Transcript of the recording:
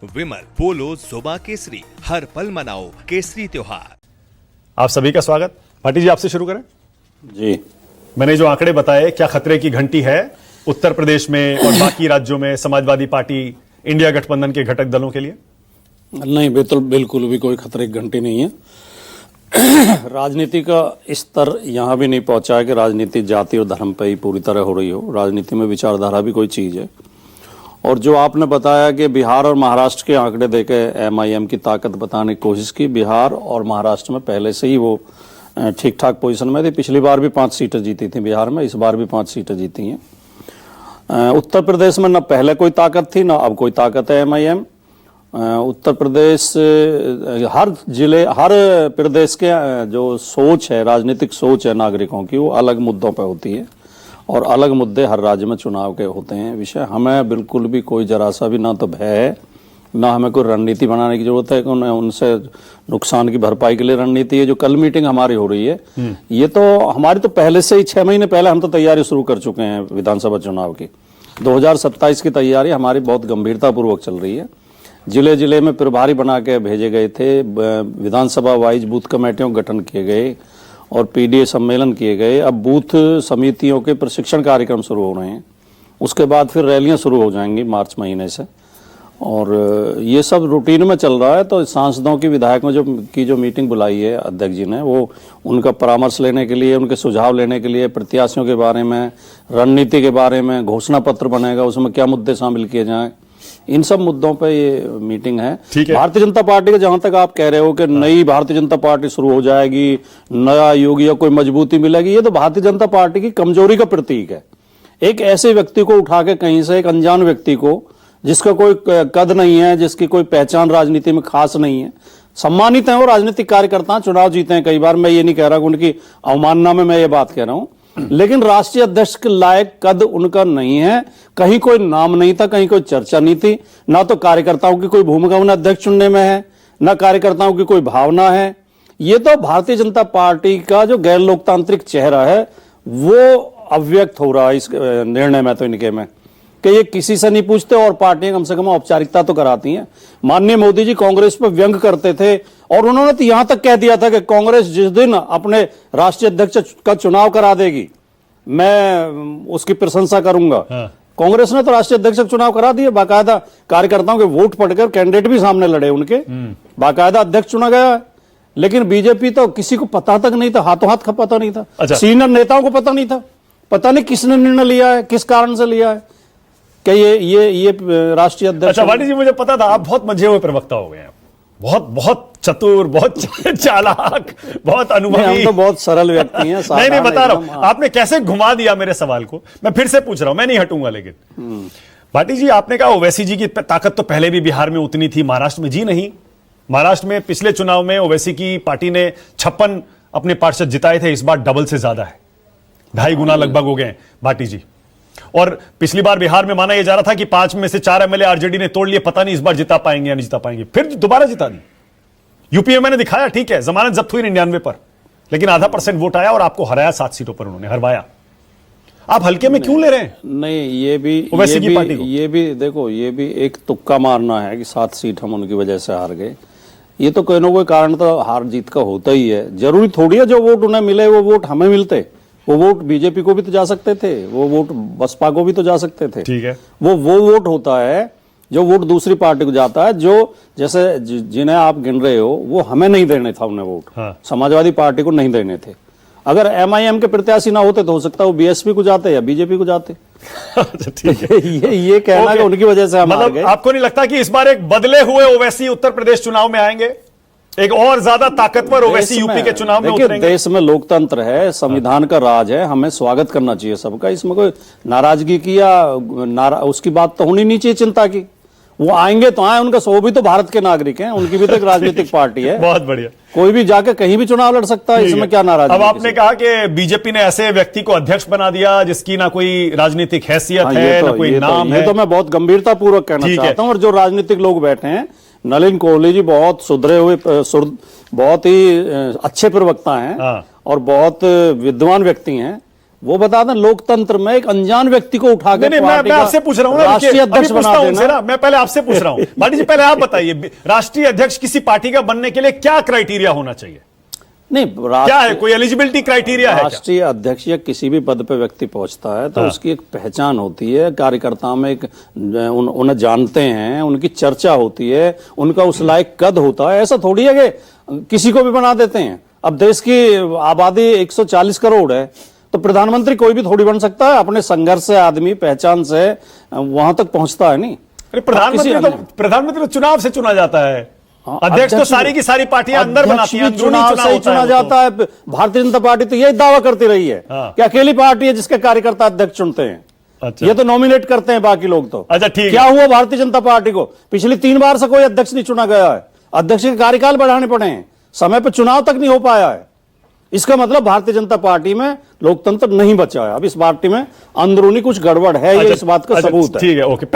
विमल, पोलो, जोबा केसरी, हर पल मनाओ केसरी त्योहार। आप सभी का स्वागत। पाटिल जी, आपसे शुरू करें। जी, मैंने जो आंकड़े बताए, क्या खतरे की घंटी है उत्तर प्रदेश में और बाकी राज्यों में समाजवादी पार्टी, इंडिया गठबंधन के घटक दलों के लिए? नहीं, बिल्कुल भी कोई खतरे की घंटी नहीं है। राजनीति का स्तर यहां भी नहीं पहुंचा है कि राजनीति जाति और धर्म पर ही पूरी तरह हो रही हो। राजनीति में विचारधारा भी कोई चीज है। और जो आपने बताया कि बिहार और महाराष्ट्र के आंकड़े देके एमआईएम की ताकत बताने की कोशिश की, बिहार और महाराष्ट्र में पहले से ही वो ठीक ठाक पोजीशन में थी। पिछली बार भी 5 सीटें जीती थी बिहार में, इस बार भी 5 सीटें जीती हैं। उत्तर प्रदेश में न पहले कोई ताकत थी, न अब कोई ताकत है एमआईएम। उत्तर प्रदेश, हर जिले, हर प्रदेश के जो सोच है, राजनीतिक सोच है नागरिकों की, वो अलग मुद्दों पर होती है और अलग मुद्दे हर राज्य में चुनाव के होते हैं विषय। हमें बिल्कुल भी कोई जरा सा भी ना तो भय है, ना हमें कोई रणनीति बनाने की जरूरत है कि उनसे नुकसान की भरपाई के लिए रणनीति है। जो कल मीटिंग हमारी हो रही है, ये तो हमारी तो पहले से ही 6 महीने पहले हम तो तैयारी शुरू कर चुके हैं विधानसभा चुनाव की। 2027 की तैयारी हमारी बहुत गंभीरता पूर्वक चल रही है। जिले जिले में प्रभारी बना के भेजे गए थे, विधानसभा वाइज बूथ कमेटियों का गठन किए गए और पीडीए सम्मेलन किए गए। अब बूथ समितियों के प्रशिक्षण कार्यक्रम शुरू हो रहे हैं, उसके बाद फिर रैलियां शुरू हो जाएंगी मार्च महीने से, और ये सब रूटीन में चल रहा है। तो सांसदों की, विधायकों जो मीटिंग बुलाई है अध्यक्ष जी ने, वो उनका परामर्श लेने के लिए, उनके सुझाव लेने के लिए, प्रत्याशियों के बारे में, रणनीति के बारे में, घोषणा पत्र बनेगा उसमें क्या मुद्दे शामिल किए जाएं, इन सब मुद्दों पे ये मीटिंग है। भारतीय जनता पार्टी का जहां तक आप कह रहे हो कि नई भारतीय जनता पार्टी शुरू हो जाएगी, नया युग या कोई मजबूती मिलेगी, ये तो भारतीय जनता पार्टी की कमजोरी का प्रतीक है। एक ऐसे व्यक्ति को उठा के कहीं से, एक अनजान व्यक्ति को, जिसका कोई कद नहीं है, जिसकी कोई पहचान राजनीति में खास नहीं है, सम्मानित है वो राजनीतिक कार्यकर्ता, चुनाव जीते हैं कई बार, मैं ये नहीं कह रहा कि उनकी अवमानना में मैं ये बात कह रहा हूं, लेकिन राष्ट्रीय अध्यक्ष के लायक कद उनका नहीं है। कहीं कोई नाम नहीं था, कहीं कोई चर्चा नहीं थी, ना तो कार्यकर्ताओं की कोई भूमिका उन्हें अध्यक्ष चुनने में है, ना कार्यकर्ताओं की कोई भावना है। ये तो भारतीय जनता पार्टी का जो गैर लोकतांत्रिक चेहरा है वो अव्यक्त हो रहा है इस निर्णय में, तो इनके में कि ये किसी से नहीं पूछते और पार्टियां कम से कम औपचारिकता तो कराती हैं। माननीय मोदी जी कांग्रेस पर व्यंग करते थे और उन्होंने तो यहां तक कह दिया था कि कांग्रेस जिस दिन अपने राष्ट्रीय अध्यक्ष का चुनाव करा देगी मैं उसकी प्रशंसा करूंगा। कांग्रेस ने तो राष्ट्रीय अध्यक्ष का चुनाव करा दिया, बाकायदा कार्यकर्ताओं के वोट पड़कर कैंडिडेट भी सामने लड़े उनके, बाकायदा अध्यक्ष चुना गया। लेकिन बीजेपी तो किसी को पता तक नहीं था, हाथों हाथ का पता नहीं था। अच्छा। सीनियर नेताओं को पता नहीं था, पता नहीं किसने निर्णय लिया है, किस कारण से लिया है कि ये राष्ट्रीय अध्यक्ष। अच्छा पाटिल जी, मुझे पता था आप बहुत मंझे हुए प्रवक्ता हो गए हैं, बहुत चतुर, बहुत चालाक, बहुत अनुभवी। हम तो बहुत सरल व्यक्ति हैं। नहीं बता रहा हूं, आपने कैसे घुमा दिया मेरे सवाल को। मैं फिर से पूछ रहा हूं, मैं नहीं हटूंगा। लेकिन पाटिल जी, आपने कहा ओवैसी जी की ताकत तो पहले भी बिहार में उतनी थी, महाराष्ट्र में जी नहीं। महाराष्ट्र में पिछले चुनाव में ओवैसी की पार्टी ने 56 अपने पार्षद जिताए थे, इस बार डबल से ज्यादा है, 2.5 गुना लगभग हो गए पार्टी जी। और पिछली बार बिहार में माना यह जा रहा था कि 5 में से 4 एमएलए आरजेडी ने तोड़ लिए, पता नहीं इस बार जिता पाएंगे या नहीं जिता पाएंगे, फिर दोबारा जिता दी। यूपी में मैंने दिखाया, ठीक है, जमानत जब्त हुई 99 पर, लेकिन आधा % वोट आया और आपको हराया 7 सीटों पर, उन्होंने हरवाया। आप हल्के में क्यों ले रहे हैं? नहीं, ये भी देखो, ये भी एक तुक्का मारना है कि 7 सीट हम उनकी वजह से हार गए। ये तो कोई ना कोई कारण तो हार जीत का होता ही है। जरूरी थोड़ी है जो वोट उन्हें मिले वो वोट हमें मिलते। वो वोट बीजेपी को भी तो जा सकते थे, वो वोट बसपा को भी तो जा सकते थे। ठीक है, वो वोट होता है जो वोट दूसरी पार्टी को जाता है, जो जैसे जिन्हें आप गिन रहे हो वो हमें नहीं देने था उन्हें वोट। हाँ। समाजवादी पार्टी को नहीं देने थे। अगर एमआईएम के प्रत्याशी ना होते तो हो सकता है वो बीएसपी को जाते या बीजेपी को जाते। ठीक है। ये कहना कि उनकी वजह से हम हार गए। आपको नहीं लगता कि इस बार एक बदले हुए ओवैसी उत्तर प्रदेश चुनाव में आएंगे, एक और ज्यादा ताकतवर ओवैसी यूपी के चुनाव में उतरेंगे? देश में लोकतंत्र है, संविधान का राज है, हमें स्वागत करना चाहिए सबका। इसमें कोई नाराजगी की या उसकी बात तो होनी नहीं चाहिए, चिंता की। वो आएंगे तो आए, उनका वो भी तो भारत के नागरिक हैं, उनकी भी तो एक राजनीतिक पार्टी है। बहुत बढ़िया, कोई भी जाके कहीं भी चुनाव लड़ सकता है, इसमें क्या नाराजगी? अब आपने कहा कि बीजेपी ने ऐसे व्यक्ति को अध्यक्ष बना दिया जिसकी ना कोई राजनीतिक हैसियत है, ना कोई नाम है। ये तो मैं बहुत गंभीरता पूर्वक कहना चाहता हूँ। और जो राजनीतिक लोग बैठे हैं, नलिन कोहली जी बहुत सुधरे हुए, बहुत ही अच्छे प्रवक्ता हैं और बहुत विद्वान व्यक्ति हैं। वो बता दें, लोकतंत्र में एक अनजान व्यक्ति को उठा के नहीं, पार्टी मैं का आपसे पूछ रहा हूं ना, राष्ट्रीय अभी अध्यक्ष पूछता बना हूं उनसे देना। ना, मैं पहले आपसे पूछ रहा हूं। भाटी जी पहले आप बताइए, राष्ट्रीय अध्यक्ष किसी पार्टी का बनने के लिए क्या क्राइटेरिया होना चाहिए? नहीं, क्या है, कोई एलिजिबिलिटी क्राइटेरिया है क्या? राष्ट्रीय अध्यक्ष या किसी भी पद पे व्यक्ति पहुंचता है तो उसकी एक पहचान होती है, कार्यकर्ताओं में एक उन्हें जानते हैं, उनकी चर्चा होती है, उनका उस लायक कद होता है। ऐसा थोड़ी है कि किसी को भी बना देते हैं। अब देश की आबादी 140 करोड़ है, तो प्रधानमंत्री कोई भी थोड़ी बन सकता है। अपने संघर्ष से, आदमी पहचान से वहां तक पहुंचता है। नहीं, अरे प्रधानमंत्री तो चुनाव से चुना जाता है। अध्यक्ष तो सारी की सारी पार्टियां अंदर बनाती हैं, चुनाव से ही चुना जाता है। भारतीय जनता पार्टी तो यही दावा करती रही है कि अकेली पार्टी है जिसके कार्यकर्ता अध्यक्ष चुनते हैं। अच्छा। ये तो नॉमिनेट करते हैं बाकी लोग तो। अच्छा, ठीक है। क्या हुआ भारतीय जनता पार्टी को? पिछली 3 बार से कोई अध्यक्ष नहीं चुना गया है। अध्यक्ष के कार्यकाल बढ़ाने पड़े हैं, समय पर चुनाव तक नहीं हो पाया है। इसका मतलब भारतीय जनता पार्टी में लोकतंत्र नहीं बचा है। अब इस पार्टी में अंदरूनी कुछ गड़बड़ है, ये इस बात का सबूत है। ठीक है, ओके।